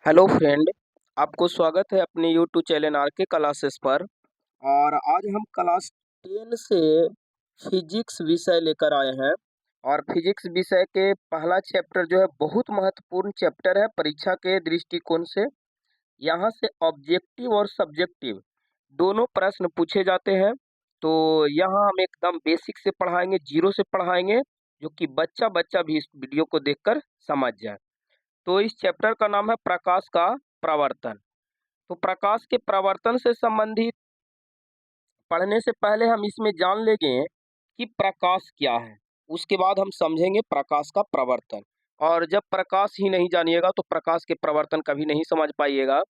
Hello friend, आपको स्वागत है अपने यूट्यूब चैनल आर के क्लासेस पर। और आज हम क्लास 10 से फिजिक्स विषय लेकर आए हैं। और फिजिक्स विषय के पहला चैप्टर जो है बहुत महत्वपूर्ण चैप्टर है परीक्षा के दृष्टिकोण से। यहाँ से ऑब्जेक्टिव और सब्जेक्टिव दोनों प्रश्न पूछे जाते हैं। तो यहाँ हम एकदम बेसिक से पढ़ाएंगे, जीरो से पढ़ाएंगे, जो कि बच्चा बच्चा भी इस वीडियो को देखकर समझ जाए। तो इस चैप्टर का नाम है प्रकाश का प्रवर्तन। तो प्रकाश के प्रवर्तन से संबंधित पढ़ने से पहले हम इसमें जान लेंगे कि प्रकाश क्या है। उसके बाद हम समझेंगे प्रकाश का प्रवर्तन। और जब प्रकाश ही नहीं जानिएगा तो प्रकाश के प्रवर्तन कभी नहीं समझ पाइएगा।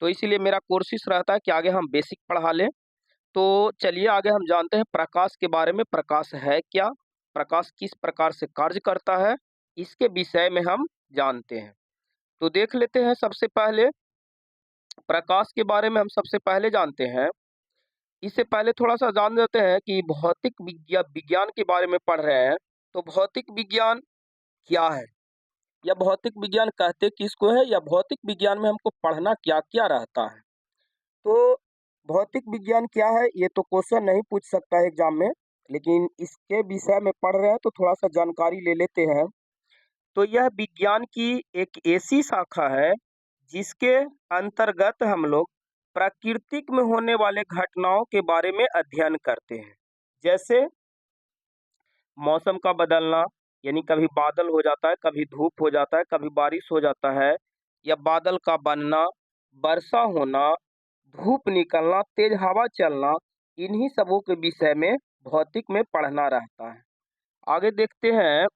तो इसीलिए मेरा कोशिश रहता है कि आगे हम बेसिक पढ़ा लें। तो चलिए आगे हम जानते हैं प्रकाश के बारे में। प्रकाश है क्या, प्रकाश किस प्रकार से कार्य करता है, इसके विषय में हम जानते हैं। तो देख लेते हैं। सबसे पहले प्रकाश के बारे में हम सबसे पहले जानते हैं। इससे पहले थोड़ा सा जान लेते हैं कि भौतिक विज्ञान के बारे में पढ़ रहे हैं। तो भौतिक विज्ञान क्या है, या भौतिक विज्ञान कहते किसको है, या भौतिक विज्ञान में हमको पढ़ना क्या क्या रहता है। तो भौतिक विज्ञान क्या है ये तो क्वेश्चन नहीं पूछ सकता है एग्जाम में, लेकिन इसके विषय में पढ़ रहे हैं तो थोड़ा सा जानकारी ले लेते हैं। तो यह विज्ञान की एक ऐसी शाखा है जिसके अंतर्गत हम लोग प्राकृतिक में होने वाले घटनाओं के बारे में अध्ययन करते हैं। जैसे मौसम का बदलना, यानी कभी बादल हो जाता है, कभी धूप हो जाता है, कभी बारिश हो जाता है, या बादल का बनना, वर्षा होना, धूप निकलना, तेज हवा चलना, इन्हीं सबों के विषय में भौतिक में पढ़ना रहता है। आगे देखते हैं।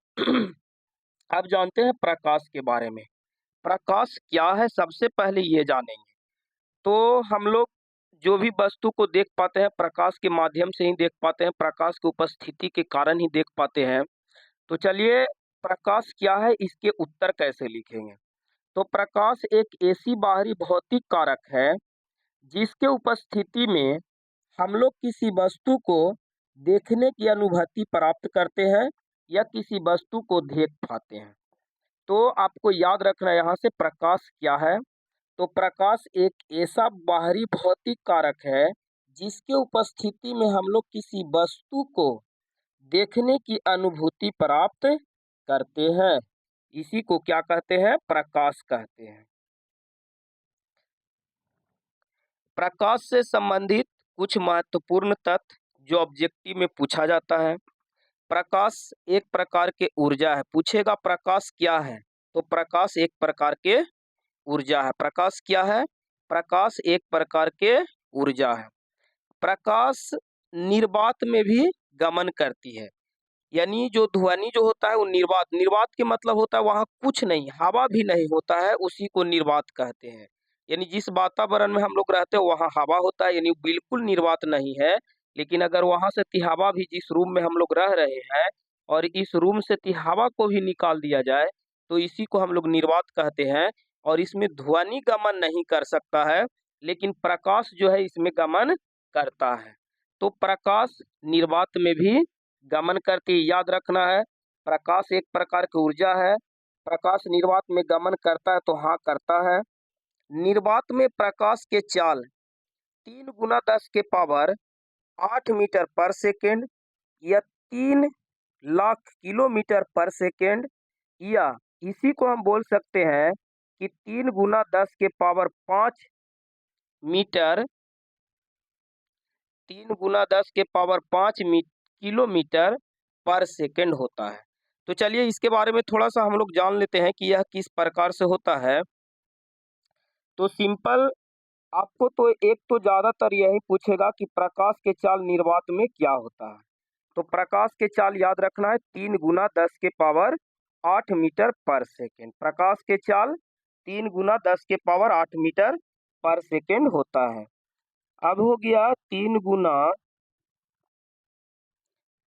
अब जानते हैं प्रकाश के बारे में। प्रकाश क्या है सबसे पहले ये जानेंगे। तो हम लोग जो भी वस्तु को देख पाते हैं प्रकाश के माध्यम से ही देख पाते हैं, प्रकाश की उपस्थिति के कारण ही देख पाते हैं। तो चलिए प्रकाश क्या है इसके उत्तर कैसे लिखेंगे। तो प्रकाश एक ऐसी बाहरी भौतिक कारक है जिसके उपस्थिति में हम लोग किसी वस्तु को देखने की अनुभूति प्राप्त करते हैं या किसी वस्तु को देख पाते हैं। तो आपको याद रखना है यहाँ से प्रकाश क्या है। तो प्रकाश एक ऐसा बाहरी भौतिक कारक है जिसके उपस्थिति में हम लोग किसी वस्तु को देखने की अनुभूति प्राप्त करते हैं। इसी को क्या कहते हैं, प्रकाश कहते हैं। प्रकाश से संबंधित कुछ महत्वपूर्ण तथ्य जो ऑब्जेक्टिव में पूछा जाता है। प्रकाश एक प्रकार के ऊर्जा है। पूछेगा प्रकाश क्या है, तो प्रकाश एक प्रकार के ऊर्जा है। प्रकाश क्या है, प्रकाश एक प्रकार के ऊर्जा है। प्रकाश निर्वात में भी गमन करती है, यानी जो ध्वनि जो होता है वो निर्वात, निर्वात के मतलब होता है वहां कुछ नहीं, हवा भी नहीं होता है, उसी को निर्वात कहते हैं। यानी जिस वातावरण में हम लोग रहते हैं वहां हवा होता है, यानी बिल्कुल निर्वात नहीं है। लेकिन अगर वहां से तिहवा भी, जिस रूम में हम लोग रह रहे हैं, और इस रूम से तिहवा को भी निकाल दिया जाए तो इसी को हम लोग निर्वात कहते हैं। और इसमें ध्वनि गमन नहीं कर सकता है, लेकिन प्रकाश जो है इसमें गमन करता है। तो प्रकाश निर्वात में भी गमन करती है, याद रखना है। प्रकाश एक प्रकार की ऊर्जा है। प्रकाश निर्वात में गमन करता है, तो हाँ करता है। निर्वात में प्रकाश के चाल 3 × 10⁻8 मीटर पर सेकेंड, या 3 लाख किलोमीटर पर सेकेंड, या इसी को हम बोल सकते हैं कि 3 × 10⁵ किलोमीटर पर सेकेंड होता है। तो चलिए इसके बारे में थोड़ा सा हम लोग जान लेते हैं कि यह किस प्रकार से होता है। तो सिंपल, आपको तो एक तो ज़्यादातर यही पूछेगा कि प्रकाश के चाल निर्वात में क्या होता है। तो प्रकाश के चाल याद रखना है 3 × 10⁸ प्रकाश के चाल 3 × 10⁸ होता है। अब हो गया 3 ×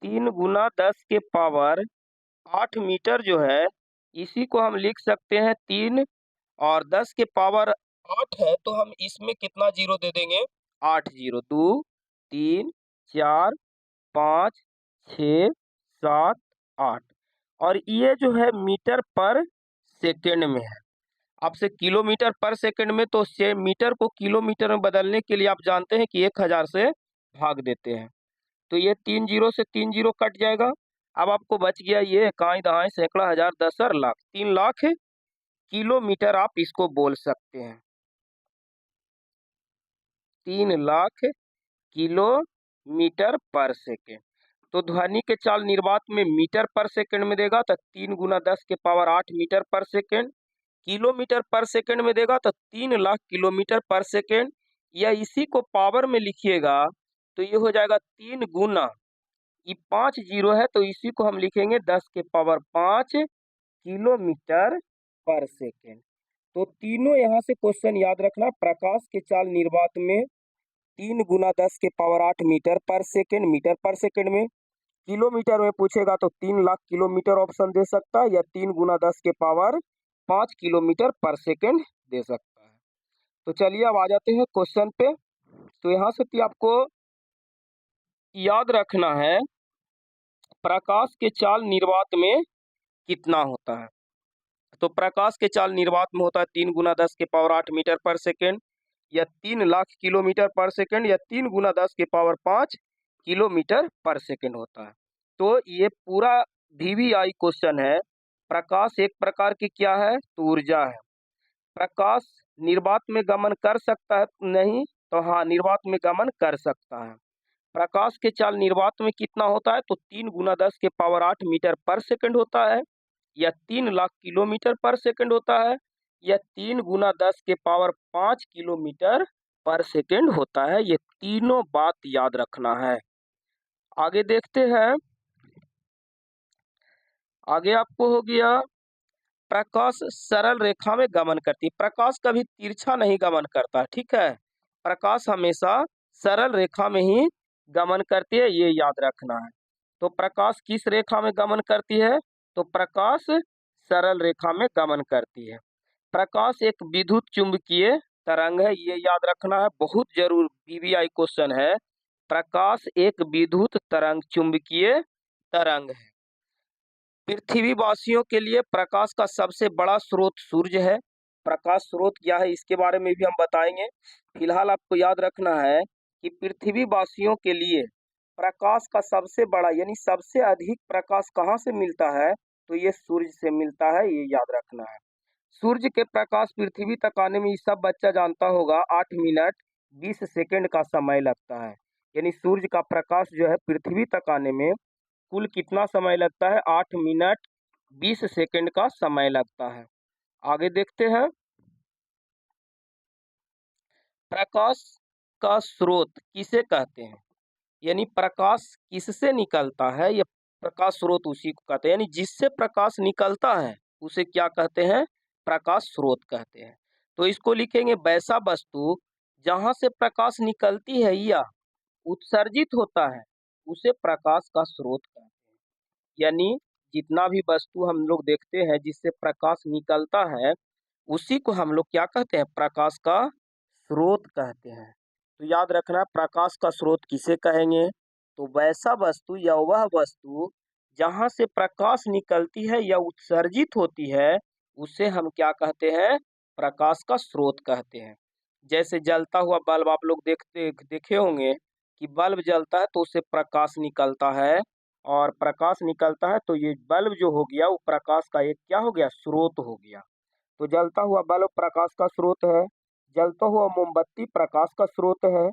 10⁸ जो है, इसी को हम लिख सकते हैं 3, और 10⁸ है तो हम इसमें कितना जीरो दे देंगे, 8 जीरो। 2 3 4 5 6 7 8। और ये जो है मीटर पर सेकेंड में है। आपसे किलोमीटर पर सेकंड में, तो से मीटर को किलोमीटर में बदलने के लिए आप जानते हैं कि 1000 से भाग देते हैं। तो ये 3 जीरो से 3 जीरो कट जाएगा। अब आपको बच गया ये इकाई, दहाई, सैकड़ा, हजार, दसर, लाख। 3 लाख किलोमीटर आप इसको बोल सकते हैं। 3 लाख किलोमीटर पर सेकेंड। तो ध्वनि के चाल निर्वात में मीटर पर सेकंड में देगा तो 3 गुना 10 के पावर 8 मीटर पर सेकंड। किलोमीटर पर सेकंड में देगा तो 3 लाख किलोमीटर पर सेकंड। या इसी को पावर में लिखिएगा तो ये हो जाएगा 3 गुना, ये 5 जीरो है तो इसी को हम लिखेंगे 10 के पावर 5 किलोमीटर पर सेकंड। तो तीनों यहाँ से क्वेश्चन याद रखना। प्रकाश के चाल निर्वात में 3 गुना 10 के पावर 8 मीटर पर सेकंड, मीटर पर सेकंड में। किलोमीटर में पूछेगा तो 3 लाख किलोमीटर ऑप्शन दे सकता है, या 3 गुना 10 के पावर 5 किलोमीटर पर सेकंड दे सकता है। तो चलिए अब आ जाते हैं क्वेश्चन पे। तो यहाँ से आपको याद रखना है प्रकाश के चाल निर्वात में कितना होता है। तो प्रकाश के चाल निर्वात में होता है 3 गुना 10 के पावर 8 मीटर पर सेकंड, या 3 लाख किलोमीटर पर सेकंड, या 3 गुना 10 के पावर 5 किलोमीटर पर सेकंड होता है। तो ये पूरा VVI क्वेश्चन है। प्रकाश एक प्रकार की क्या है, तो ऊर्जा है। प्रकाश निर्वात में गमन कर सकता है नहीं, तो हाँ निर्वात में गमन कर सकता है। प्रकाश के चाल निर्वात में कितना होता है, तो 3 गुना 10 के पावर 8 मीटर पर सेकंड होता है, या 3 लाख किलोमीटर पर सेकंड होता है, या 3 गुना 10 के पावर 5 किलोमीटर पर सेकंड होता है। ये तीनों बात याद रखना है। आगे देखते हैं। आगे आपको हो गया प्रकाश सरल रेखा में गमन करती है। प्रकाश कभी तिरछा नहीं गमन करता, ठीक है। प्रकाश हमेशा सरल रेखा में ही गमन करती है, ये याद रखना है। तो प्रकाश किस रेखा में गमन करती है, तो प्रकाश सरल रेखा में गमन करती है। प्रकाश एक विद्युत चुंबकीय तरंग है, ये याद रखना है, बहुत जरूर VVI क्वेश्चन है। प्रकाश एक विद्युत तरंग, चुंबकीय तरंग है। पृथ्वीवासियों के लिए प्रकाश का सबसे बड़ा स्रोत सूर्य है। प्रकाश स्रोत क्या है इसके बारे में भी हम बताएंगे। फिलहाल आपको याद रखना है कि पृथ्वीवासियों के लिए प्रकाश का सबसे बड़ा यानी सबसे अधिक प्रकाश कहाँ से मिलता है, तो ये सूर्य से मिलता है, ये याद रखना है। सूर्य के प्रकाश पृथ्वी तक आने में, ये सब बच्चा जानता होगा, 8 मिनट 20 सेकंड का समय लगता है। यानी सूर्य का प्रकाश जो है पृथ्वी तक आने में कुल कितना समय लगता है, 8 मिनट 20 सेकंड का समय लगता है। आगे देखते हैं। प्रकाश का स्रोत किसे कहते हैं, यानी प्रकाश किससे निकलता है, ये प्रकाश स्रोत उसी को कहते हैं। यानी जिससे प्रकाश निकलता है उसे क्या कहते हैं, प्रकाश स्रोत कहते हैं। तो इसको लिखेंगे, वैसा वस्तु जहां से प्रकाश निकलती है या उत्सर्जित होता है उसे प्रकाश का स्रोत कहते हैं। यानी जितना भी वस्तु हम लोग देखते हैं जिससे प्रकाश निकलता है उसी को हम लोग क्या कहते हैं, प्रकाश का स्रोत कहते हैं। तो याद रखना, प्रकाश का स्रोत किसे कहेंगे, तो वैसा वस्तु या वह वस्तु जहां से प्रकाश निकलती है या उत्सर्जित होती है उसे हम क्या कहते हैं, प्रकाश का स्रोत कहते हैं। जैसे जलता हुआ बल्ब आप लोग देखे होंगे कि बल्ब जलता है तो उससे प्रकाश निकलता है, और प्रकाश निकलता है तो ये बल्ब जो हो गया वो प्रकाश का एक क्या हो गया, स्रोत हो गया। तो जलता हुआ बल्ब प्रकाश का स्रोत है, जलता हुआ मोमबत्ती प्रकाश का स्रोत है,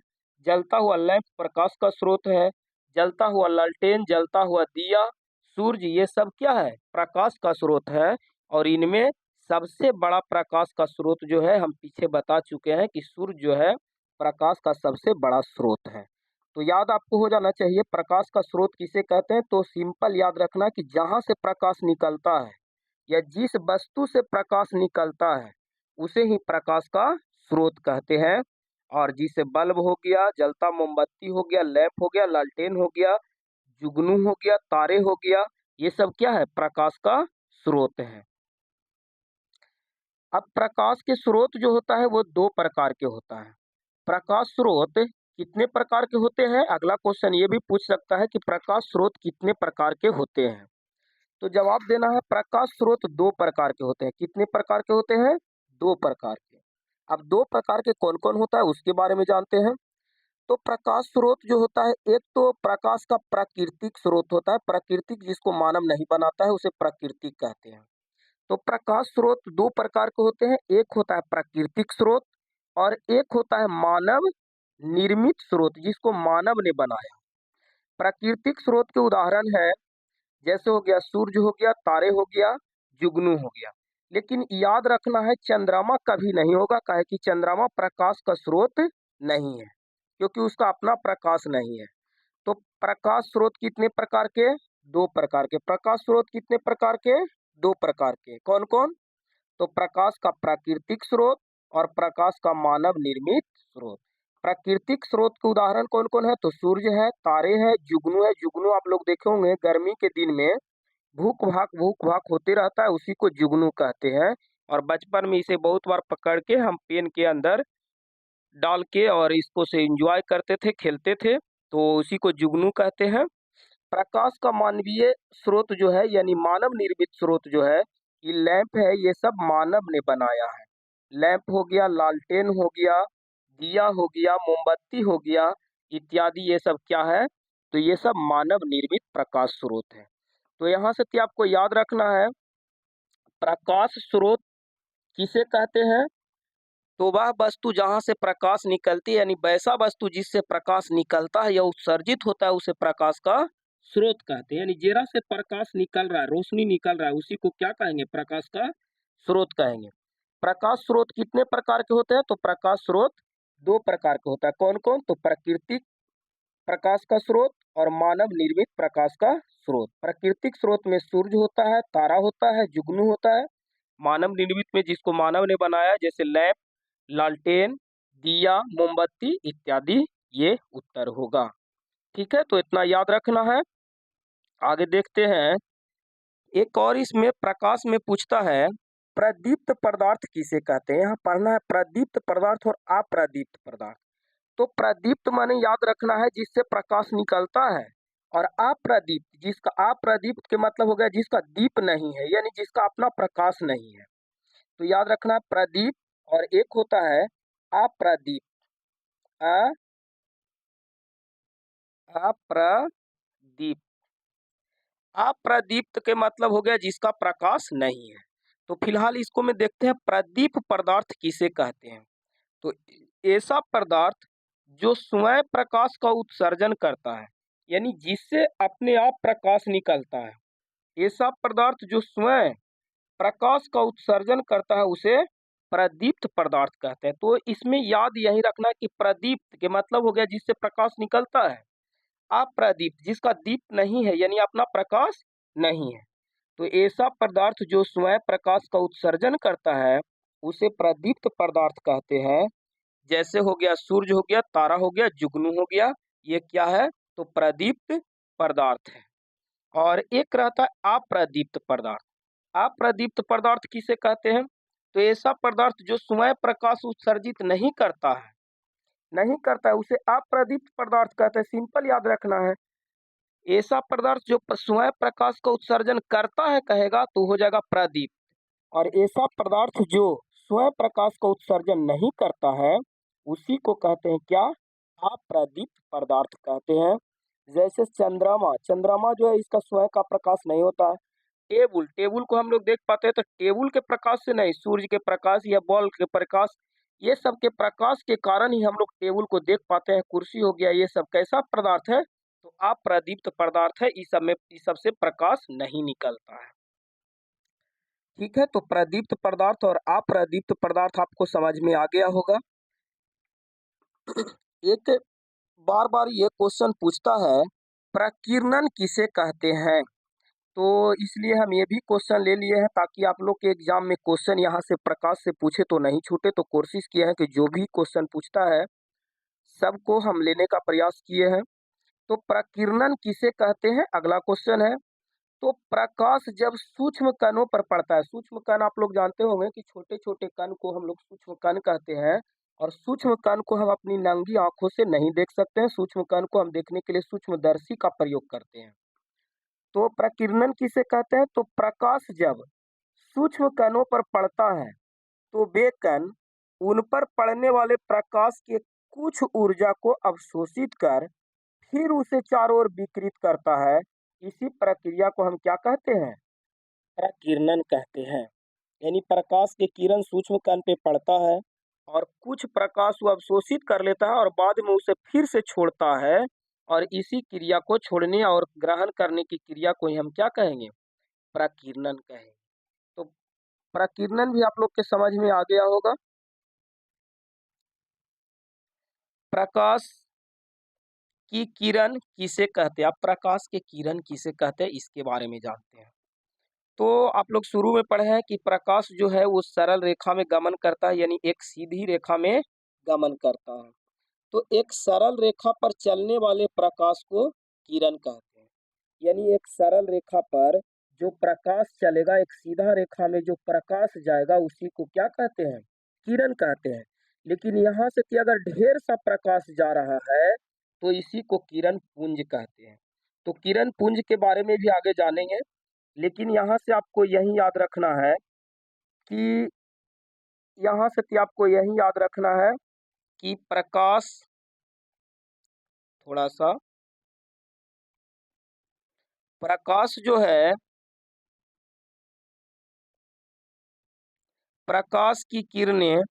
जलता हुआ लैंप प्रकाश का स्रोत है, जलता हुआ लालटेन, जलता हुआ दिया, सूर्य, ये सब क्या है, प्रकाश का स्रोत है। और इनमें सबसे बड़ा प्रकाश का स्रोत जो है हम पीछे बता चुके हैं कि सूर्य जो है प्रकाश का सबसे बड़ा स्रोत है। तो याद आपको हो जाना चाहिए प्रकाश का स्रोत किसे कहते हैं, तो सिंपल याद रखना कि जहां से प्रकाश निकलता है या जिस वस्तु से प्रकाश निकलता है उसे ही प्रकाश का स्रोत कहते हैं। और जिसे बल्ब हो गया, जलता मोमबत्ती हो गया, लैंप हो गया, लालटेन हो गया, जुगनू हो गया, तारे हो गया, ये सब क्या है, प्रकाश का स्रोत है। अब प्रकाश के स्रोत जो होता है वो दो प्रकार के होता है। प्रकाश स्रोत कितने प्रकार के होते हैं, अगला क्वेश्चन ये भी पूछ सकता है कि प्रकाश स्रोत कितने प्रकार के होते हैं। तो जवाब देना है, प्रकाश स्रोत दो प्रकार के होते हैं। कितने प्रकार के होते हैं, दो प्रकार के। अब दो प्रकार के कौन कौन होता है उसके बारे में जानते हैं। तो प्रकाश स्रोत जो होता है, एक तो प्रकाश का प्राकृतिक स्रोत होता है, प्राकृतिक जिसको मानव नहीं बनाता है उसे प्राकृतिक कहते हैं। तो प्रकाश स्रोत दो प्रकार के होते हैं, एक होता है प्राकृतिक स्रोत और एक होता है मानव निर्मित स्रोत जिसको मानव ने बनाया। प्राकृतिक स्रोत के उदाहरण है, जैसे हो गया सूरज हो गया, तारे हो गया, जुगनू हो गया। लेकिन याद रखना है चंद्रमा कभी नहीं होगा, काहे कि चंद्रमा प्रकाश का स्रोत नहीं है, क्योंकि उसका अपना प्रकाश नहीं है। तो प्रकाश स्रोत कितने प्रकार के? दो प्रकार के। प्रकाश स्रोत कितने प्रकार के? दो प्रकार के। कौन कौन? तो प्रकाश का प्राकृतिक स्रोत और प्रकाश का मानव निर्मित स्रोत। प्राकृतिक स्रोत के उदाहरण कौन कौन है? तो सूर्य है, तारे हैं, जुगनू है। जुगनू आप लोग देखे होंगे गर्मी के दिन में भूक भाक होते रहता है, उसी को जुगनू कहते हैं। और बचपन में इसे बहुत बार पकड़ के हम पेन के अंदर डाल के और इसको से एंजॉय करते थे, खेलते थे, तो उसी को जुगनू कहते हैं। प्रकाश का मानवीय स्रोत जो है यानी मानव निर्मित स्रोत जो है, ये लैंप है, ये सब मानव ने बनाया है। लैंप हो गया, लालटेन हो गया, दिया हो गया, मोमबत्ती हो गया इत्यादि, ये सब क्या है? तो ये सब मानव निर्मित प्रकाश स्रोत है। तो यहाँ से क्या आपको याद रखना है, प्रकाश स्रोत किसे कहते हैं? तो वह वस्तु जहाँ से प्रकाश निकलती है यानी वैसा वस्तु जिससे प्रकाश निकलता है या उत्सर्जित होता है उसे प्रकाश का स्रोत कहते हैं। यानी जेरा से प्रकाश निकल रहा है, रोशनी निकल रहा है, उसी को क्या कहेंगे? प्रकाश का स्रोत कहेंगे। प्रकाश स्रोत कितने प्रकार के होते हैं? तो प्रकाश स्रोत दो प्रकार के होता है। कौन कौन? तो प्राकृतिक प्रकाश का स्रोत और मानव निर्मित प्रकाश का स्रोत। प्राकृतिक स्रोत में सूरज होता है, तारा होता है, जुगनू होता है। मानव निर्मित में जिसको मानव ने बनाया, जैसे लैंप, लालटेन, दिया, मोमबत्ती इत्यादि, ये उत्तर होगा। ठीक है, तो इतना याद रखना है। आगे देखते हैं, एक और इसमें प्रकाश में पूछता है, प्रदीप्त पदार्थ किसे कहते हैं? यहाँ पढ़ना है प्रदीप्त पदार्थ और अप्रदीप्त पदार्थ। तो प्रदीप्त माने याद रखना है जिससे प्रकाश निकलता है, और अप्रदीप्त, जिसका अप्रदीप्त के मतलब हो गया जिसका दीप नहीं है, यानी जिसका अपना प्रकाश नहीं है। तो याद रखना है प्रदीप और एक होता है अप्रदीप। अप्रदीप, अप्रदीप्त के मतलब हो गया जिसका प्रकाश नहीं है। तो फिलहाल इसको में देखते हैं प्रदीप पदार्थ किसे कहते हैं। तो ऐसा पदार्थ जो स्वयं प्रकाश का उत्सर्जन करता है, यानी जिससे अपने आप प्रकाश निकलता है, ऐसा पदार्थ जो स्वयं प्रकाश का उत्सर्जन करता है उसे प्रदीप्त पदार्थ कहते हैं। तो इसमें याद यही रखना कि प्रदीप्त के मतलब हो गया जिससे प्रकाश निकलता है, अप्रदीप्त जिसका दीप नहीं है यानी अपना प्रकाश नहीं है। तो ऐसा पदार्थ जो स्वयं प्रकाश का उत्सर्जन करता है उसे प्रदीप्त पदार्थ कहते हैं। जैसे हो गया सूरज हो गया, तारा हो गया, जुगनू हो गया, ये क्या है? तो प्रदीप्त पदार्थ है। और एक रहता है अप्रदीप्त पदार्थ। अप्रदीप्त पदार्थ किसे कहते हैं? तो ऐसा पदार्थ जो स्वयं प्रकाश उत्सर्जित नहीं करता है उसे अप्रदीप्त पदार्थ कहते हैं। सिंपल याद रखना है, ऐसा पदार्थ जो स्वयं प्रकाश का उत्सर्जन करता है कहेगा तो हो जाएगा प्रदीप्त, और ऐसा पदार्थ जो स्वयं प्रकाश का उत्सर्जन नहीं करता है उसी को कहते हैं क्या? अप्रदीप्त पदार्थ कहते हैं। जैसे चंद्रमा, चंद्रमा जो है इसका स्वयं का प्रकाश नहीं होता है। टेबुल, टेबुल को हम लोग देख पाते हैं तो टेबुल के प्रकाश से नहीं, सूर्य के प्रकाश या बॉल के प्रकाश, ये सब के प्रकाश के कारण ही हम लोग टेबुल को देख पाते हैं। कुर्सी हो गया, ये सब कैसा पदार्थ है? तो अप्रदीप्त पदार्थ है, इस सब में इस सब से प्रकाश नहीं निकलता है। ठीक है, तो प्रदीप्त पदार्थ और अप्रदीप्त पदार्थ आपको समझ में आ गया होगा। एक बार बार ये क्वेश्चन पूछता है, प्रकीर्णन किसे कहते हैं? तो इसलिए हम ये भी क्वेश्चन ले लिए हैं ताकि आप लोग के एग्जाम में क्वेश्चन यहाँ से प्रकाश से पूछे तो नहीं छूटे। तो कोशिश किए हैं कि जो भी क्वेश्चन पूछता है सबको हम लेने का प्रयास किए हैं। तो प्रकीर्णन किसे कहते हैं, अगला क्वेश्चन है। तो प्रकाश जब सूक्ष्म कणों पर पड़ता है, सूक्ष्म कण आप लोग जानते होंगे कि छोटे छोटे कण को हम लोग सूक्ष्म कण कहते हैं, और सूक्ष्म कण को हम अपनी नंगी आंखों से नहीं देख सकते हैं। सूक्ष्म कण को हम देखने के लिए सूक्ष्मदर्शी का प्रयोग करते हैं। तो प्रकीर्णन किसे कहते हैं? तो प्रकाश जब सूक्ष्म कणों पर पड़ता है तो वे कण उन पर पड़ने वाले प्रकाश के कुछ ऊर्जा को अवशोषित कर फिर उसे चारों ओर विकिरित करता है। इसी प्रक्रिया को हम क्या कहते हैं? प्रकीर्णन कहते हैं। यानी प्रकाश के किरण सूक्ष्म कण पे पड़ता है और कुछ प्रकाश वो अवशोषित कर लेता है और बाद में उसे फिर से छोड़ता है, और इसी क्रिया को छोड़ने और ग्रहण करने की क्रिया को ही हम क्या कहेंगे? प्रकीर्णन कहेंगे। तो प्रकीर्णन भी आप लोग के समझ में आ गया होगा। प्रकाश की किरण किसे कहते हैं? आप प्रकाश के किरण किसे कहते हैं इसके बारे में जानते हैं। तो आप लोग शुरू में पढ़े हैं कि प्रकाश जो है वो सरल रेखा में गमन करता है, यानी एक सीधी रेखा में गमन करता है। तो एक सरल रेखा पर चलने वाले प्रकाश को किरण कहते हैं। यानी एक सरल रेखा पर जो प्रकाश चलेगा, एक सीधा रेखा में जो प्रकाश जाएगा उसी को क्या कहते हैं? किरण कहते हैं। लेकिन यहाँ से कि अगर ढेर सा प्रकाश जा रहा है तो इसी को किरण पुंज कहते हैं। तो किरण पुंज के बारे में भी आगे जानेंगे, लेकिन यहाँ से आपको यही याद रखना है कि यहाँ से कि आपको यही याद रखना है कि प्रकाश थोड़ा सा प्रकाश जो है, प्रकाश की किरणें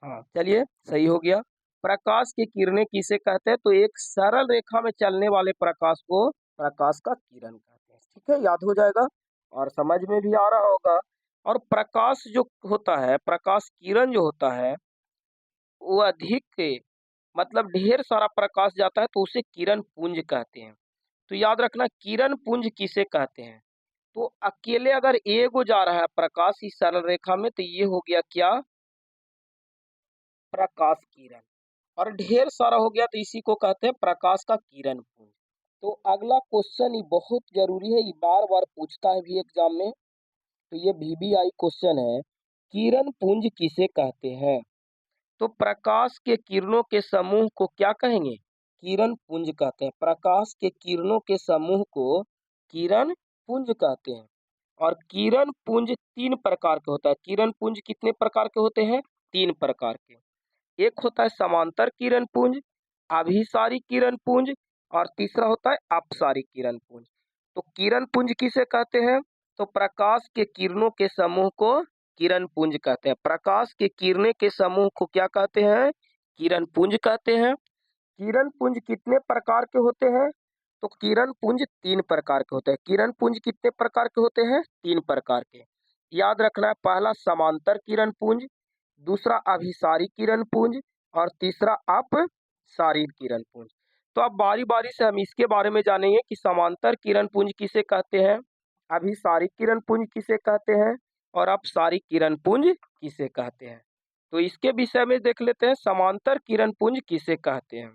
हाँ चलिए सही हो गया। प्रकाश की किरणें किसे कहते हैं? तो एक सरल रेखा में चलने वाले प्रकाश को प्रकाश का किरण कहते हैं। ठीक है, याद हो जाएगा और समझ में भी आ रहा होगा। और प्रकाश जो होता है, प्रकाश किरण जो होता है वो अधिक मतलब ढेर सारा प्रकाश जाता है तो उसे किरण पुंज कहते हैं। तो याद रखना किरण पुंज किसे कहते हैं। तो अकेले अगर एगो जा रहा है प्रकाश इस सरल रेखा में तो ये हो गया क्या? प्रकाश किरण। और ढेर सारा हो गया तो इसी को कहते हैं प्रकाश का किरण पुंज। तो अगला क्वेश्चन ये बहुत जरूरी है, ये बार बार पूछता है भी एग्जाम में। तो ये VBI क्वेश्चन है, किरण पुंज किसे कहते हैं? तो प्रकाश के किरणों के समूह को क्या कहेंगे? किरण पुंज कहते हैं। प्रकाश के किरणों के समूह को किरण पुंज कहते हैं। और किरण पुंज तीन प्रकार के होता है। किरण पुंज कितने प्रकार के होते हैं? तीन प्रकार के। एक होता है समांतर किरण पुंज, अभिसारी किरण पुंज, और तीसरा होता है अपसारी किरण पुंज। तो किरण पुंज किसे कहते हैं? तो प्रकाश के किरणों के समूह को किरण पुंज कहते हैं। प्रकाश के किरणें के समूह को क्या कहते हैं? किरण पुंज कहते हैं। किरण पुंज कितने प्रकार के होते हैं? तो किरण पुंज तीन प्रकार के होते हैं। किरण पुंज कितने प्रकार के होते हैं? तीन प्रकार के। याद रखना है, पहला समांतर किरण पुंज, दूसरा अभिसारी किरण पुंज, और तीसरा अपसारी किरण पुंज। तो अब बारी बारी से हम इसके बारे में जानेंगे कि समांतर किरण पुंज किसे कहते हैं, अभिसारी किरण पुंज किसे कहते हैं, और अपसारी किरण पुंज किसे कहते हैं। तो इसके विषय में देख लेते हैं, समांतर किरण पुंज किसे कहते हैं।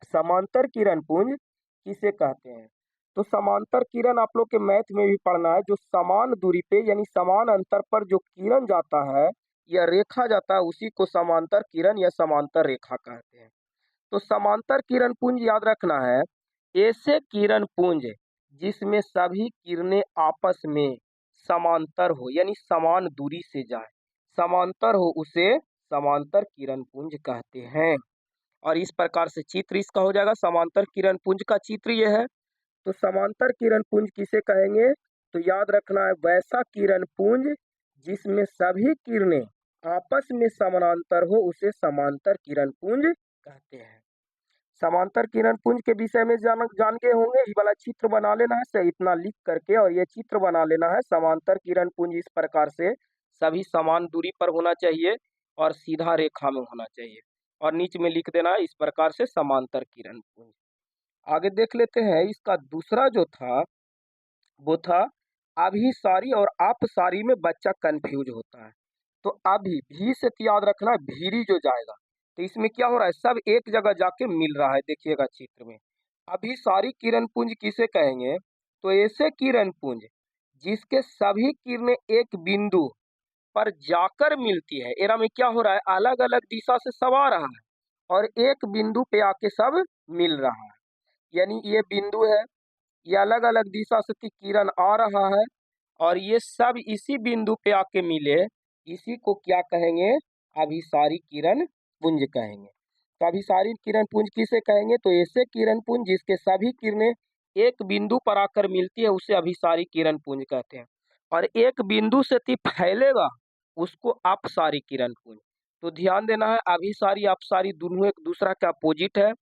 समांतर किरण पुंज किसे कहते हैं? तो समांतर किरण आप लोग के मैथ में भी पढ़ना है, जो समान दूरी पे यानी समान अंतर पर जो किरण जाता है या रेखा जाता है उसी को समांतर किरण या समांतर रेखा कहते हैं। तो समांतर किरण पुंज याद रखना है, ऐसे किरण पुंज जिसमें सभी किरणें आपस में समांतर हो यानी समान दूरी से जाए, समांतर हो, उसे समांतर किरण पुंज कहते हैं। और इस प्रकार से चित्र इसका हो जाएगा। समांतर किरण पुंज का चित्र ये है। तो समांतर किरण पुंज किसे कहेंगे? तो याद रखना है, वैसा किरण पुंज जिसमें सभी किरणें आपस में समानांतर हो उसे समांतर किरण पुंज कहते हैं। समांतर किरण पुंज के विषय में जान गए होंगे। ये वाला चित्र बना लेना है, से इतना लिख करके, और ये चित्र बना लेना है। समांतर किरण पुंज इस प्रकार से सभी समान दूरी पर होना चाहिए और सीधा रेखा में होना चाहिए, और नीचे में लिख देना है इस प्रकार से समांतर किरण पुंज। आगे देख लेते हैं, इसका दूसरा जो था वो था अभिसारी और अपसारी में बच्चा कंफ्यूज होता है। तो अभी भी से याद रखना, भीरी जो जाएगा तो इसमें क्या हो रहा है, सब एक जगह जाके मिल रहा है। देखिएगा चित्र में, अभिसारी किरण पुंज किसे कहेंगे? तो ऐसे किरण पुंज जिसके सभी किरणें एक बिंदु पर जाकर मिलती है। एरा में क्या हो रहा है, अलग अलग दिशा से सब आ रहा है और एक बिंदु पे आके सब मिल रहा है। यानी ये बिंदु है, ये अलग अलग दिशा से किरण आ रहा है और ये सब इसी बिंदु पे आके मिले, इसी को क्या कहेंगे, अभिसारी किरण पुंज कहेंगे। तो अभिसारी किरण पुंज किसे कहेंगे, तो ऐसे किरण पुंज जिसके सभी किरणें एक बिंदु पर आकर मिलती है उसे अभिसारी किरण पुंज कहते हैं। और एक बिंदु से फैलेगा उसको अपसारी किरण पुंज। तो ध्यान देना है, अभिसारी अपसारी दोनों एक दूसरा का अपोजिट है।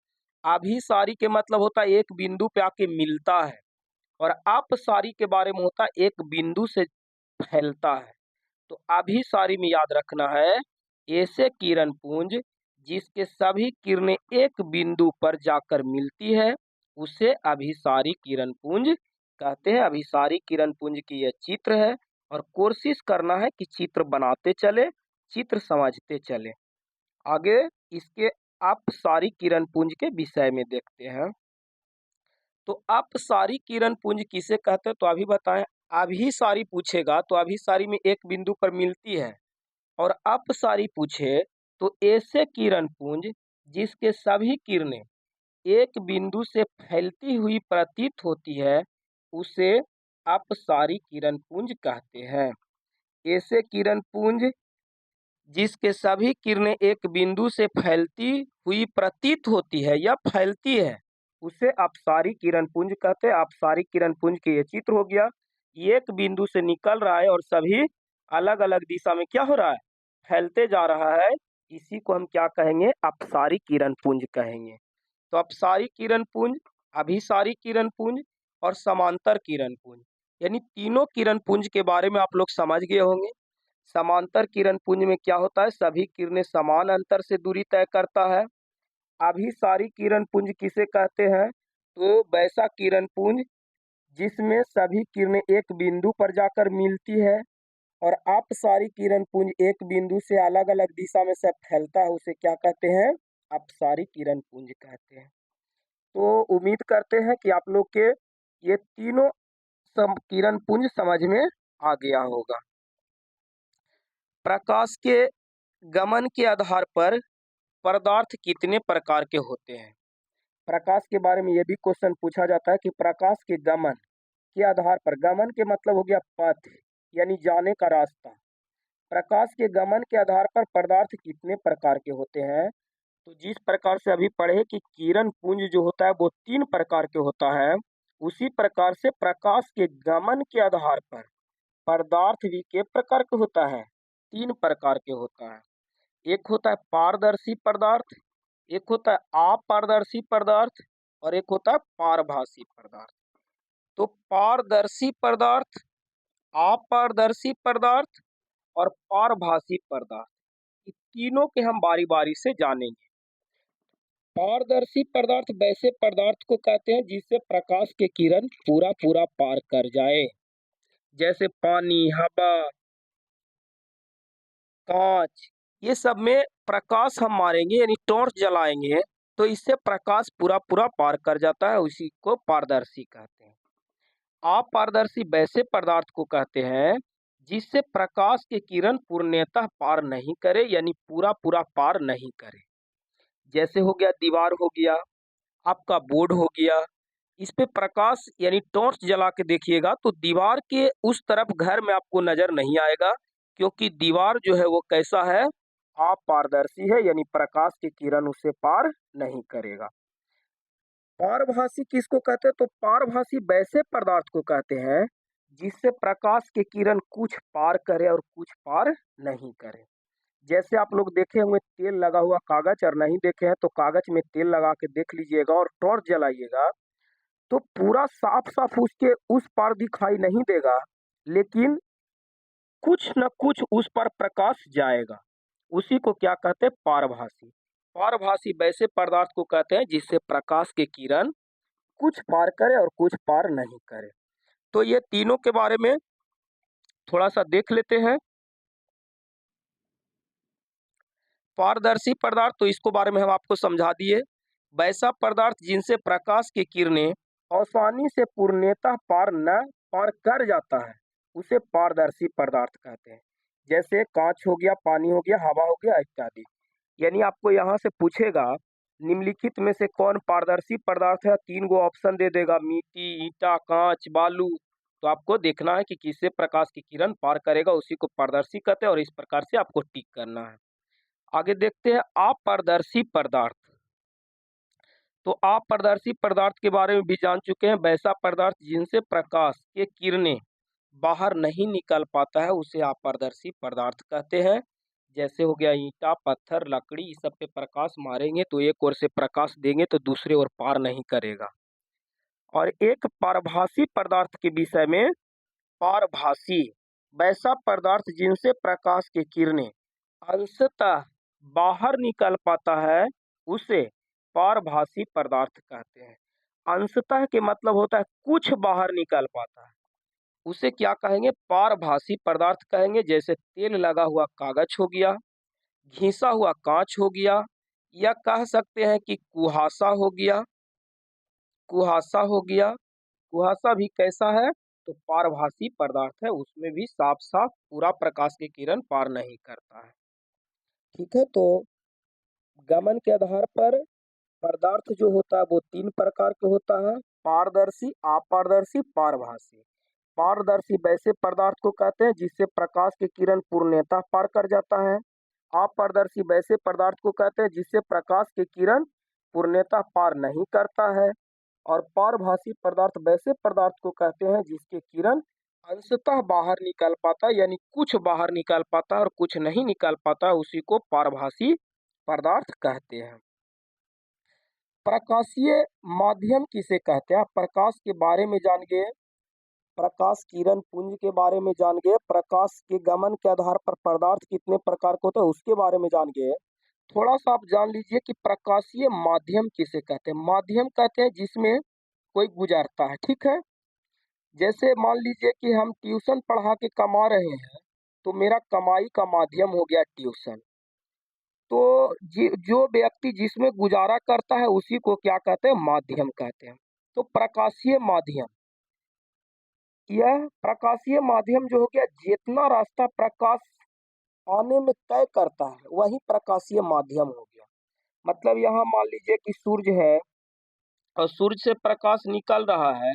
अभिसारी के मतलब होता है एक बिंदु पे आके मिलता है और अपसारी के बारे में होता है एक बिंदु से फैलता है। तो अभिसारी में याद रखना है, ऐसे किरण पुंज जिसके सभी किरणें एक बिंदु पर जाकर मिलती है उसे अभिसारी किरण पुंज कहते हैं। अभिसारी किरण पुंज की यह चित्र है और कोशिश करना है कि चित्र बनाते चले, चित्र समझते चले। आगे इसके अपसारी किरण पुंज के विषय में देखते हैं। तो अपसारी किरण पुंज किसे कहते हैं, तो अभी बताएं। अभिसारी पूछेगा तो अभिसारी में एक बिंदु पर मिलती है और अपसारी पूछे तो ऐसे किरण पुंज जिसके सभी किरणें एक बिंदु से फैलती हुई प्रतीत होती है उसे अपसारी किरण पुंज कहते हैं। ऐसे किरण पुंज जिसके सभी किरणें एक बिंदु से फैलती हुई प्रतीत होती है या फैलती है उसे अपसारी किरण पुंज कहते हैं। अपसारी किरण पुंज के ये चित्र हो गया, एक बिंदु से निकल रहा है और सभी अलग अलग दिशा में क्या हो रहा है, फैलते जा रहा है, इसी को हम क्या कहेंगे, अपसारी किरण पुंज कहेंगे। तो अपसारी किरण पुंज, अभिसारी किरण पुंज और समांतर किरण पुंज, यानी तीनों किरण पुंज के बारे में आप लोग समझ गए होंगे। समांतर किरण पुंज में क्या होता है, सभी किरणें समान अंतर से दूरी तय करता है। अभिसारी किरण पुंज किसे कहते हैं, तो वैसा किरण पुंज जिसमें सभी किरणें एक बिंदु पर जाकर मिलती है और अपसारी किरण पुंज एक बिंदु से अलग अलग दिशा में सब फैलता है उसे क्या कहते हैं, अपसारी किरण पुंज कहते हैं। तो उम्मीद करते हैं कि आप लोग के ये तीनों किरण पुंज समझ में आ गया होगा। प्रकाश के गमन के आधार पर पदार्थ कितने प्रकार के होते हैं। प्रकाश के बारे में यह भी क्वेश्चन पूछा जाता है कि प्रकाश के गमन के आधार पर, गमन के मतलब हो गया पथ यानी जाने का रास्ता। प्रकाश के गमन के आधार पर पदार्थ कितने प्रकार के होते हैं, तो जिस प्रकार से अभी पढ़े कि किरण पुंज जो होता है वो 3 प्रकार के होता है, उसी प्रकार से प्रकाश के गमन के आधार पर पदार्थ भी के प्रकार के होता है, 3 प्रकार के होता है। एक होता है पारदर्शी पदार्थ, एक होता है अपारदर्शी पदार्थ और एक होता है पारभासी पदार्थ। तो पारदर्शी पदार्थ, अपारदर्शी पदार्थ और पारभासी पदार्थ, ये तीनों के हम बारी बारी से जानेंगे। पारदर्शी पदार्थ वैसे पदार्थ को कहते हैं जिससे प्रकाश के किरण पूरा पूरा पार कर जाए, जैसे पानी, हवा, कांच, ये सब में प्रकाश हम मारेंगे यानी टॉर्च जलाएंगे तो इससे प्रकाश पूरा पूरा पार कर जाता है, उसी को पारदर्शी कहते हैं। अपारदर्शी वैसे पदार्थ को कहते हैं जिससे प्रकाश के किरण पूर्णतः पार नहीं करे यानी पूरा पूरा पार नहीं करे। जैसे हो गया दीवार, हो गया आपका बोर्ड, हो गया, इस पे प्रकाश यानी टॉर्च जला के देखिएगा तो दीवार के उस तरफ घर में आपको नजर नहीं आएगा, क्योंकि दीवार जो है वो कैसा है, अपारदर्शी है यानी प्रकाश की किरण उसे पार नहीं करेगा। पारभासी किसको कहते हैं, तो पारभासी वैसे पदार्थ को कहते हैं जिससे प्रकाश की किरण कुछ पार करे और कुछ पार नहीं करे। जैसे आप लोग देखे होंगे तेल लगा हुआ कागज, और नहीं देखे हैं तो कागज में तेल लगा के देख लीजिएगा और टॉर्च जलाइएगा तो पूरा साफ साफ उसके उस पार दिखाई नहीं देगा, लेकिन कुछ न कुछ उस पर प्रकाश जाएगा, उसी को क्या कहते हैं, पारभासी। पारभासी वैसे पदार्थ को कहते हैं जिससे प्रकाश के किरण कुछ पार करे और कुछ पार नहीं करे। तो ये तीनों के बारे में थोड़ा सा देख लेते हैं। पारदर्शी पदार्थ, तो इसको बारे में हम आपको समझा दिए। वैसा पदार्थ जिनसे प्रकाश की किरणें आसानी से पूर्णतः पार कर जाता है उसे पारदर्शी पदार्थ कहते हैं। जैसे कांच हो गया, पानी हो गया, हवा हो गया इत्यादि। यानी आपको यहाँ से पूछेगा निम्नलिखित में से कौन पारदर्शी पदार्थ है, 3 गो ऑप्शन दे देगा, मिट्टी, ईंटा, कांच, बालू। तो आपको देखना है कि किससे प्रकाश की किरण पार करेगा, उसी को पारदर्शी कहते हैं और इस प्रकार से आपको टिक करना है। आगे देखते हैं अपारदर्शी पदार्थ। तो अपारदर्शी पदार्थ के बारे में भी जान चुके हैं, वैसा पदार्थ जिनसे प्रकाश के किरणें बाहर नहीं निकल पाता है उसे अपारदर्शी पदार्थ कहते हैं। जैसे हो गया ईंटा, पत्थर, लकड़ी, इस सब पे प्रकाश मारेंगे तो एक ओर से प्रकाश देंगे तो दूसरे ओर पार नहीं करेगा। और एक पारभासी पदार्थ के विषय में, पारभासी वैसा पदार्थ जिनसे प्रकाश की किरणें अंशतः बाहर निकल पाता है उसे पारभासी पदार्थ कहते हैं। अंशतः के मतलब होता है कुछ बाहर निकल पाता है, उसे क्या कहेंगे, पारभासी पदार्थ कहेंगे। जैसे तेल लगा हुआ कागज हो गया, घिसा हुआ कांच हो गया, या कह सकते हैं कि कुहासा हो गया। कुहासा हो गया, कुहासा भी कैसा है, तो पारभासी पदार्थ है, उसमें भी साफ साफ पूरा प्रकाश की किरण पार नहीं करता है। ठीक है, तो गमन के आधार पर पदार्थ जो होता है वो 3 प्रकार के होता है, पारदर्शी, अपारदर्शी, पारभासी। पारदर्शी वैसे पदार्थ को कहते हैं जिससे प्रकाश की किरण पूर्णतः पार कर जाता है। अपारदर्शी वैसे पदार्थ को कहते हैं जिससे प्रकाश की किरण पूर्णतः पार नहीं करता है। और पारभासी पदार्थ वैसे पदार्थ को कहते हैं जिसके किरण अंशतः बाहर निकल पाता है, यानी कुछ बाहर निकल पाता है और कुछ नहीं निकल पाता है, उसी को पारभासी पदार्थ कहते हैं। प्रकाशीय माध्यम किसे कहते हैं, प्रकाश के बारे में जान गए, प्रकाश किरण पुंज के बारे में जान गए, प्रकाश के गमन के आधार पर पदार्थ कितने प्रकार के होते हैं उसके बारे में जान गए। थोड़ा सा आप जान लीजिए कि प्रकाशीय माध्यम किसे कहते हैं। माध्यम कहते हैं जिसमें कोई गुजरता है, ठीक है। जैसे मान लीजिए कि हम ट्यूशन पढ़ा के कमा रहे हैं, तो मेरा कमाई का माध्यम हो गया ट्यूशन। तो जो व्यक्ति जिसमें गुजारा करता है उसी को क्या कहते हैं, माध्यम कहते हैं। तो प्रकाशीय माध्यम, यह प्रकाशीय माध्यम जो हो गया, जितना रास्ता प्रकाश आने में तय करता है वही प्रकाशीय माध्यम हो गया। मतलब यहाँ मान लीजिए कि सूर्य है और सूर्य से प्रकाश निकल रहा है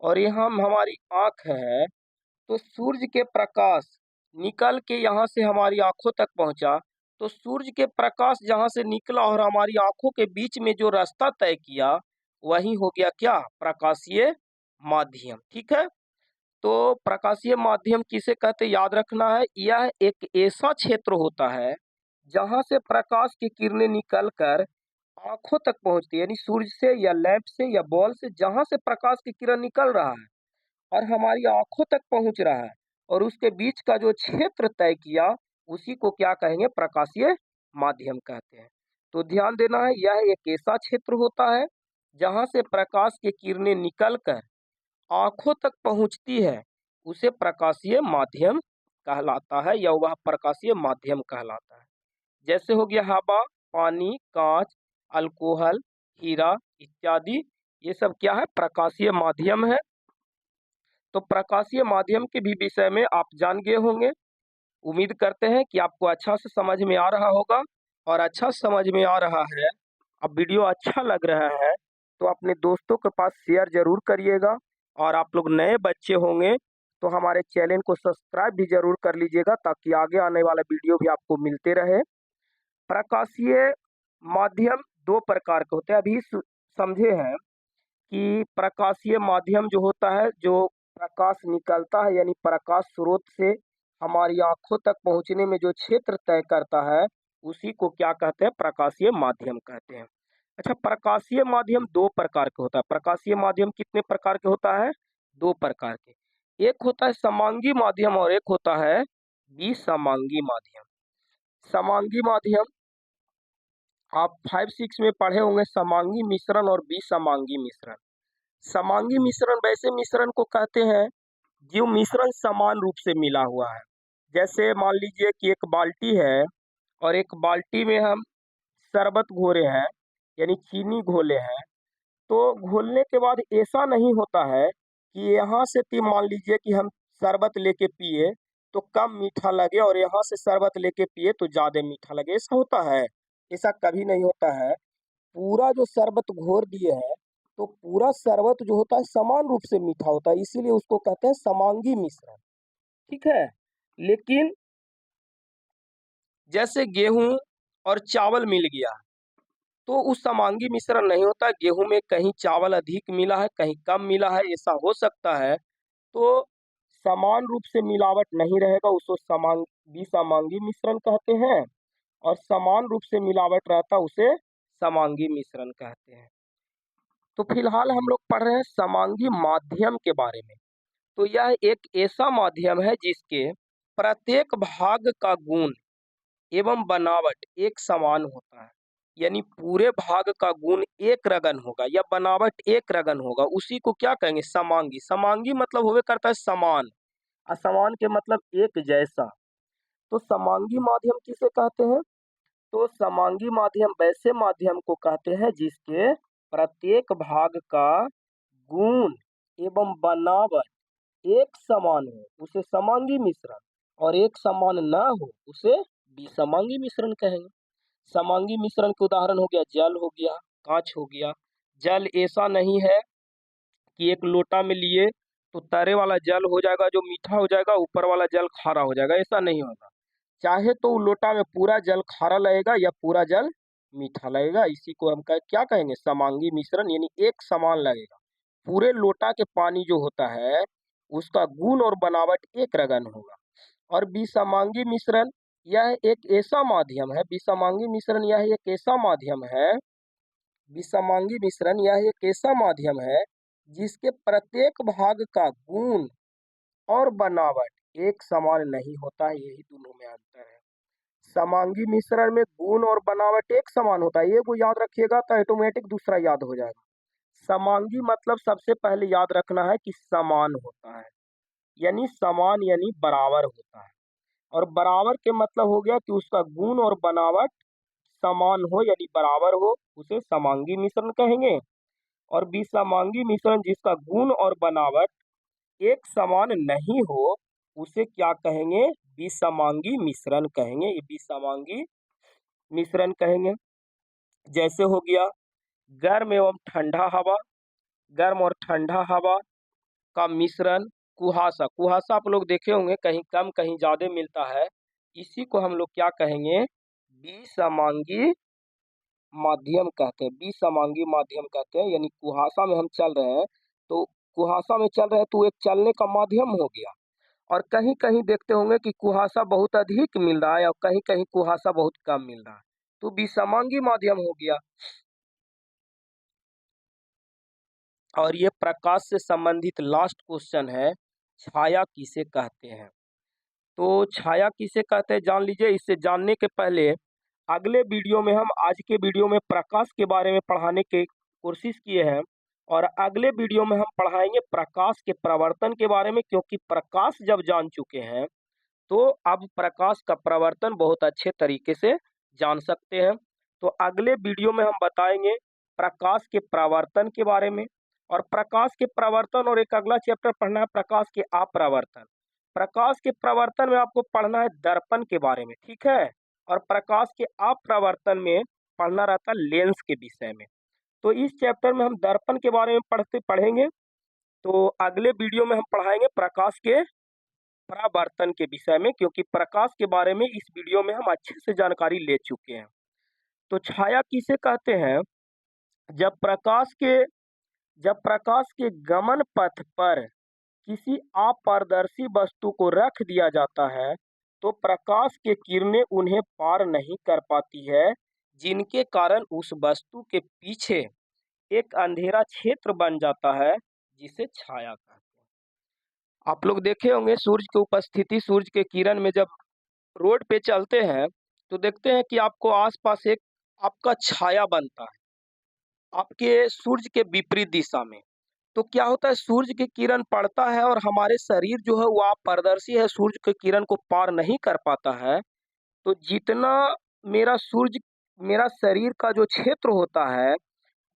और यहाँ हमारी आंख है, तो सूर्य के प्रकाश निकल के यहाँ से हमारी आंखों तक पहुंचा, तो सूर्य के प्रकाश जहाँ से निकला और हमारी आंखों के बीच में जो रास्ता तय किया वही हो गया क्या, प्रकाशीय माध्यम। ठीक है, तो प्रकाशीय माध्यम किसे कहते हैं याद रखना है, यह एक ऐसा क्षेत्र होता है जहां से प्रकाश की किरणें निकलकर आंखों तक पहुंचती है, यानी सूर्य से या लैंप से या बॉल से जहां से प्रकाश की किरण निकल रहा है और हमारी आंखों तक पहुंच रहा है और उसके बीच का जो क्षेत्र तय किया उसी को क्या कहेंगे, प्रकाशीय माध्यम कहते हैं। तो ध्यान देना है, यह एक ऐसा क्षेत्र होता है जहां से प्रकाश की किरणें निकलकर आंखों तक पहुंचती है, उसे प्रकाशीय माध्यम कहलाता है या वह प्रकाशीय माध्यम कहलाता है। जैसे हो गया हवा, पानी, कांच, अल्कोहल, हीरा इत्यादि, ये सब क्या है, प्रकाशीय माध्यम है। तो प्रकाशीय माध्यम के भी विषय में आप जान गए होंगे। उम्मीद करते हैं कि आपको अच्छा से समझ में आ रहा होगा, और अच्छा समझ में आ रहा है, अब वीडियो अच्छा लग रहा है तो अपने दोस्तों के पास शेयर जरूर करिएगा। और आप लोग नए बच्चे होंगे तो हमारे चैनल को सब्सक्राइब भी जरूर कर लीजिएगा ताकि आगे आने वाला वीडियो भी आपको मिलते रहे। प्रकाशीय माध्यम 2 प्रकार के होते हैं, अभी समझे हैं कि प्रकाशीय माध्यम जो होता है, जो प्रकाश निकलता है यानी प्रकाश स्रोत से हमारी आंखों तक पहुंचने में जो क्षेत्र तय करता है उसी को क्या कहते हैं, प्रकाशीय माध्यम कहते हैं। अच्छा, प्रकाशीय माध्यम 2 प्रकार के होता है। प्रकाशीय माध्यम कितने प्रकार के होता है, 2 प्रकार के। एक होता है समांगी माध्यम और एक होता है विसमांगी माध्यम। समांगी माध्यम आप 5-6 में पढ़े होंगे, समांगी मिश्रण और विसमांगी मिश्रण। समांगी मिश्रण वैसे मिश्रण को कहते हैं जो मिश्रण समान रूप से मिला हुआ है। जैसे मान लीजिए कि एक बाल्टी है और एक बाल्टी में हम शरबत घोरे हैं यानी चीनी घोले हैं, तो घोलने के बाद ऐसा नहीं होता है कि यहाँ से मान लीजिए कि हम शरबत लेके पिए तो कम मीठा लगे और यहाँ से शरबत लेके पिए तो ज्यादा मीठा लगे, ऐसा होता है? ऐसा कभी नहीं होता है। पूरा जो शरबत घोर दिए हैं तो पूरा शरबत जो होता है समान रूप से मीठा होता है, इसीलिए उसको कहते हैं समांगी मिश्रण। ठीक है। लेकिन जैसे गेहूं और चावल मिल गया तो उस समांगी मिश्रण नहीं होता। गेहूं में कहीं चावल अधिक मिला है, कहीं कम मिला है, ऐसा हो सकता है। तो समान रूप से मिलावट नहीं रहेगा, उसको विसमांगी मिश्रण कहते हैं। और समान रूप से मिलावट रहता उसे समांगी मिश्रण कहते हैं। तो फिलहाल हम लोग पढ़ रहे हैं समांगी माध्यम के बारे में। तो यह एक ऐसा माध्यम है जिसके प्रत्येक भाग का गुण एवं बनावट एक समान होता है। यानी पूरे भाग का गुण एक रगन होगा या बनावट एक रगन होगा, उसी को क्या कहेंगे? समांगी। समांगी मतलब होवे करता है समान, असमान के मतलब एक जैसा। तो समांगी माध्यम किसे कहते हैं? तो समांगी माध्यम वैसे माध्यम को कहते हैं जिसके प्रत्येक भाग का गुण एवं बनावट एक समान हो, उसे समांगी मिश्रण। और एक समान न हो उसे विसमांगी मिश्रण कहेंगे। समांगी मिश्रण के उदाहरण हो गया जल हो गया, कांच हो गया। जल ऐसा नहीं है कि एक लोटा में लिए तो तरे वाला जल हो जाएगा जो मीठा हो जाएगा, ऊपर वाला जल खारा हो जाएगा, ऐसा नहीं होगा। चाहे तो लोटा में पूरा जल खारा लगेगा या पूरा जल मीठा लगेगा, इसी को हम क्या कहेंगे? समांगी मिश्रण। यानी एक समान लगेगा। पूरे लोटा के पानी जो होता है उसका गुण और बनावट एक रगन होगा। और विसमांगी मिश्रण यह एक ऐसा माध्यम है, विसमांगी मिश्रण यह एक ऐसा माध्यम है, विसमांगी मिश्रण यह एक ऐसा माध्यम है जिसके प्रत्येक भाग का गुण और बनावट एक समान नहीं होता है, यही दोनों में अंतर है। समांगी मिश्रण में गुण और बनावट एक समान होता है, ये को याद रखिएगा तो ऑटोमेटिक दूसरा याद हो जाएगा। समांगी मतलब सबसे पहले याद रखना है कि समान होता है, यानी समान यानी बराबर होता है। और बराबर के मतलब हो गया कि उसका गुण और बनावट समान हो यानी बराबर हो, उसे समांगी मिश्रण कहेंगे। और विसमांगी मिश्रण जिसका गुण और बनावट एक समान नहीं हो उसे क्या कहेंगे? विसमांगी मिश्रण कहेंगे। ये विसमांगी मिश्रण कहेंगे। जैसे हो गया गर्म एवं ठंडा हवा, गर्म और ठंडा हवा का मिश्रण कुहासा। कुहासा आप लोग देखे होंगे कहीं कम कहीं ज्यादा मिलता है, इसी को हम लोग क्या कहेंगे? विसमांगी माध्यम कहते हैं। विसमांगी माध्यम कहते हैं। यानी कुहासा में हम चल रहे हैं तो कुहासा में चल रहे हैं तो एक चलने का माध्यम हो गया। और कहीं कहीं देखते होंगे कि कुहासा बहुत अधिक मिल रहा है और कहीं कहीं कुहासा बहुत कम मिल रहा है, तो विसमांगी माध्यम हो गया। और ये प्रकाश से संबंधित लास्ट क्वेश्चन है, छाया किसे कहते हैं? तो छाया किसे कहते हैं जान लीजिए। इससे जानने के पहले अगले वीडियो में हम आज के वीडियो में प्रकाश के बारे में पढ़ाने की कोशिश किए हैं, और अगले वीडियो में हम पढ़ाएंगे प्रकाश के प्रवर्तन के बारे में, क्योंकि प्रकाश जब जान चुके हैं तो अब प्रकाश का प्रवर्तन बहुत अच्छे तरीके से जान सकते हैं। तो अगले वीडियो में हम बताएंगे प्रकाश के प्रवर्तन के बारे में, और प्रकाश के प्रवर्तन, और एक अगला चैप्टर पढ़ना है प्रकाश के अपरावर्तन। प्रकाश के प्रवर्तन में आपको पढ़ना है दर्पण के बारे में, ठीक है। और प्रकाश के अपरावर्तन में पढ़ना रहता है लेंस के विषय में। तो इस चैप्टर में हम दर्पण के बारे में पढ़ेंगे। तो अगले वीडियो में हम पढ़ाएंगे प्रकाश के परावर्तन के विषय में, क्योंकि प्रकाश के बारे में इस वीडियो में हम अच्छे से जानकारी ले चुके हैं। तो छाया किसे कहते हैं? जब प्रकाश के जब प्रकाश के गमन पथ पर किसी अपारदर्शी वस्तु को रख दिया जाता है तो प्रकाश के किरणें उन्हें पार नहीं कर पाती है, जिनके कारण उस वस्तु के पीछे एक अंधेरा क्षेत्र बन जाता है जिसे छाया कहते हैं। आप लोग देखे होंगे सूर्य की उपस्थिति, सूर्य के किरण में जब रोड पे चलते हैं तो देखते हैं कि आपको आसपास एक आपका छाया बनता है आपके सूर्य के विपरीत दिशा में। तो क्या होता है, सूर्य की किरण पड़ता है और हमारे शरीर जो है वो अपारदर्शी है, सूर्य की किरण को पार नहीं कर पाता है। तो जितना मेरा शरीर का जो क्षेत्र होता है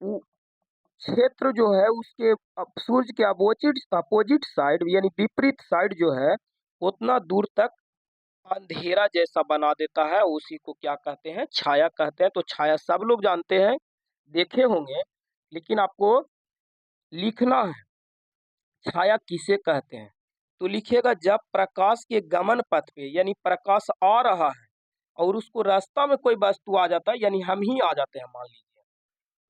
वो क्षेत्र जो है उसके सूर्य के अपोजिट अपोजिट साइड यानी विपरीत साइड जो है उतना दूर तक अंधेरा जैसा बना देता है, उसी को क्या कहते हैं? छाया कहते हैं। तो छाया सब लोग जानते हैं, देखे होंगे, लेकिन आपको लिखना है, छाया किसे कहते हैं? तो लिखिएगा जब प्रकाश के गमन पथ पे यानी प्रकाश आ रहा है और उसको रास्ता में कोई वस्तु आ जाता है, यानी हम ही आ जाते हैं मान लीजिए।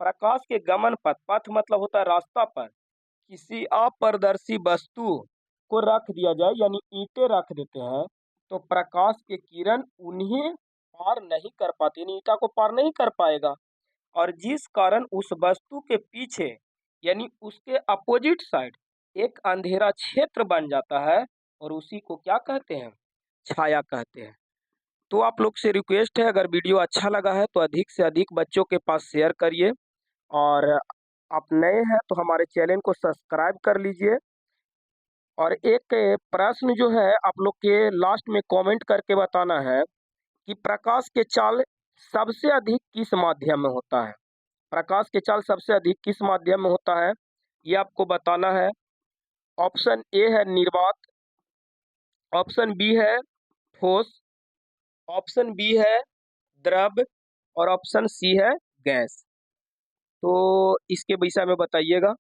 प्रकाश के गमन पथ, पथ मतलब होता है रास्ता पर, किसी अपारदर्शी वस्तु को रख दिया जाए यानी ईंटें रख देते हैं, तो प्रकाश के किरण उन्हें पार नहीं कर पाती, यानी ईंटा को पार नहीं कर पाएगा। और जिस कारण उस वस्तु के पीछे यानी उसके अपोजिट साइड एक अंधेरा क्षेत्र बन जाता है, और उसी को क्या कहते हैं? छाया कहते हैं। तो आप लोग से रिक्वेस्ट है, अगर वीडियो अच्छा लगा है तो अधिक से अधिक बच्चों के पास शेयर करिए, और आप नए हैं तो हमारे चैनल को सब्सक्राइब कर लीजिए। और एक प्रश्न जो है आप लोग के लास्ट में कमेंट करके बताना है कि प्रकाश के चाल सबसे अधिक किस माध्यम में होता है? प्रकाश के चाल सबसे अधिक किस माध्यम में होता है, ये आपको बताना है। ऑप्शन ए है निर्वात, ऑप्शन बी है ठोस, ऑप्शन बी है द्रव, और ऑप्शन सी है गैस। तो इसके विषय में बताइएगा।